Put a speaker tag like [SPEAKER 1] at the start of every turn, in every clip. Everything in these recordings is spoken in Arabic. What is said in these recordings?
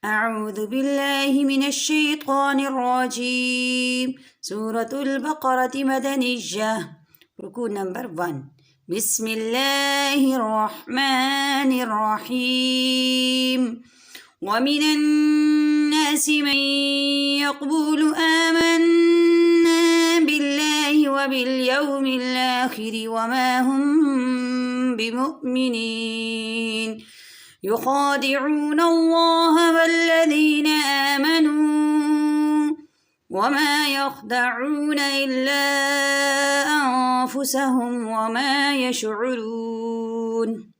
[SPEAKER 1] أعوذ بالله من الشيطان الرجيم. سورة البقرة مدنية. ركوع نمبر 1. بسم الله الرحمن الرحيم. ومن الناس من يقول آمنا بالله وباليوم الآخر وما هم بمؤمنين يخادعون الله والذين آمنوا وما يخدعون إلا أنفسهم وما يشعرون.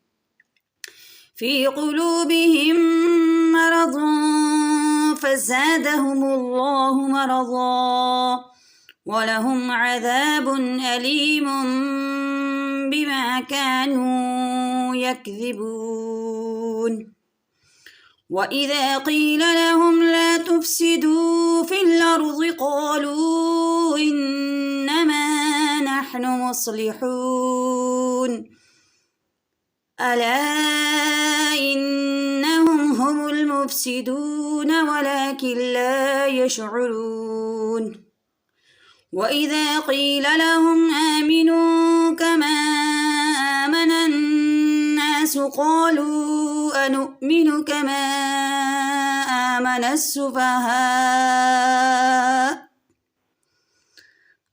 [SPEAKER 1] في قلوبهم مرض فزادهم الله مرضا ولهم عذاب أليم بما كانوا يكذبون. وإذا قيل لهم لا تفسدوا في الأرض قالوا إنما نحن مصلحون ألا إنهم هم المفسدون ولكن لا يشعرون. وإذا قيل لهم آمنوا كما آمن الناس قالوا أنؤمن كما آمن السفهاء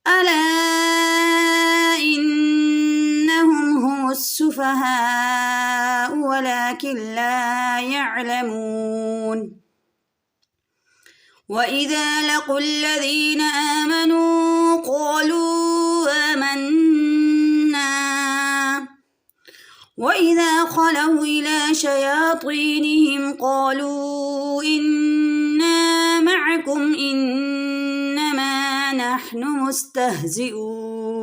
[SPEAKER 1] ألا إنهم هم السفهاء ولكن لا يعلمون. وإذا لقوا الذين آمنوا قالوا آمنا وإذا خلوا إلى شياطينهم قالوا إنا معكم إنما نحن مستهزئون.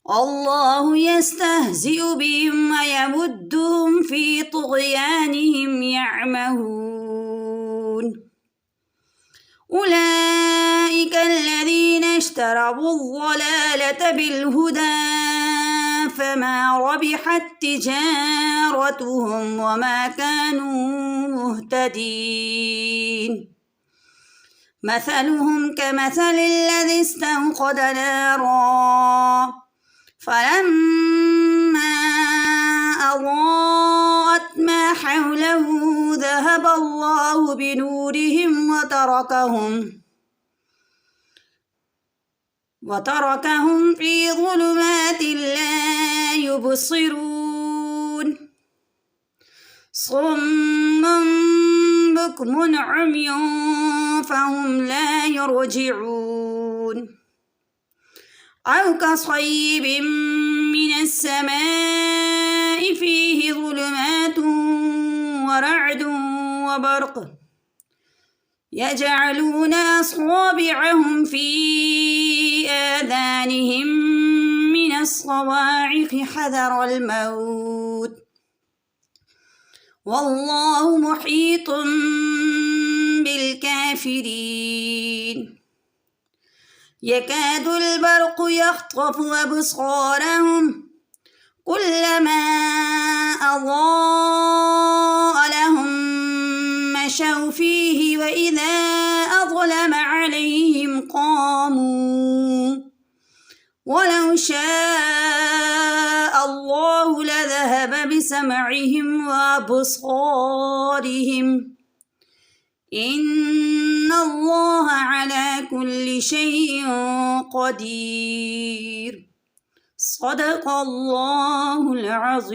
[SPEAKER 1] الله يستهزئ بهم ويمدهم في طغيانهم يعمهون. أولئك الذين اشتروا الضلالة بالهدى فما ربحت تجارتهم وما كانوا مهتدين. مثلهم كمثل الذي استوقد نارا فلما أضاءت ما حوله ذهب الله بنورهم وتركهم في ظلمات لا يبصرون. صم بكم عمي فهم لا يرجعون. أو كصيب من السماء فيه ظلمات ورعد وبرق يجعلون أصابعهم في آذانهم من الصواعق حذر الموت والله محيط بالكافرين. يكاد البرق يخطف أبصارهم كلما أضاء لهم مشوا فيه وإذا أظلم عليهم قاموا ولو شاء الله لذهب بسمعهم وأبصارهم إن الله على كل شيء قدير. صدق الله العظيم.